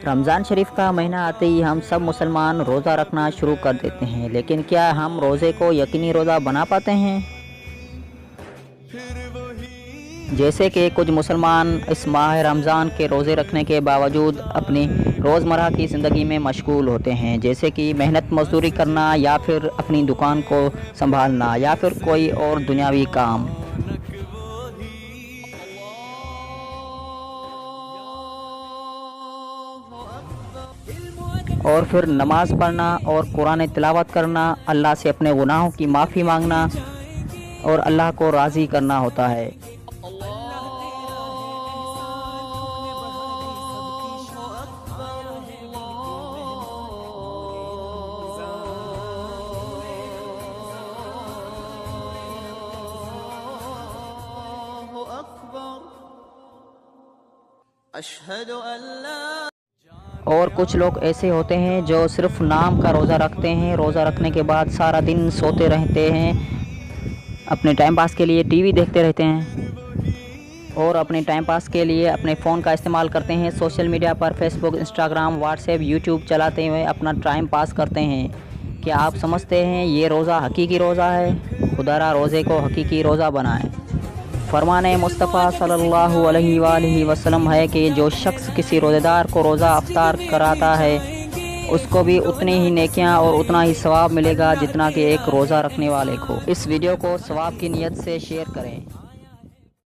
رمضان شریف کا مہینہ آتے ہی ہم سب مسلمان روزہ رکھنا شروع کر دیتے ہیں، لیکن کیا ہم روزے کو یقینی روزہ بنا پاتے ہیں؟ جیسے کہ کچھ مسلمان اس ماہ رمضان کے روزے رکھنے کے باوجود اپنی روزمرہ کی زندگی میں مشغول ہوتے ہیں، جیسے کہ محنت مزدوری کرنا یا پھر اپنی دکان کو سنبھالنا یا پھر کوئی اور دنیاوی کام۔ اور پھر نماز پڑھنا اور قرآن تلاوت کرنا، اللہ سے اپنے گناہوں کی معافی مانگنا اور اللہ کو راضی کرنا ہوتا ہے۔ اور کچھ لوگ ایسے ہوتے ہیں جو صرف نام کا روزہ رکھتے ہیں، روزہ رکھنے کے بعد سارا دن سوتے رہتے ہیں، اپنے ٹائم پاس کے لیے ٹی وی دیکھتے رہتے ہیں اور اپنے ٹائم پاس کے لیے اپنے فون کا استعمال کرتے ہیں، سوشل میڈیا پر فیس بک، انسٹاگرام، واٹس ایپ، یوٹیوب چلاتے ہوئے اپنا ٹائم پاس کرتے ہیں۔ کیا آپ سمجھتے ہیں یہ روزہ حقیقی روزہ ہے؟ خدا را روزے کو حقیقی روزہ بنائیں۔ فرمان مصطفیٰ صلی اللہ علیہ وآلہ وسلم ہے کہ جو شخص کسی روزہ دار کو روزہ افطار کراتا ہے اس کو بھی اتنی ہی نیکیاں اور اتنا ہی ثواب ملے گا جتنا کہ ایک روزہ رکھنے والے کو۔ اس ویڈیو کو ثواب کی نیت سے شیئر کریں۔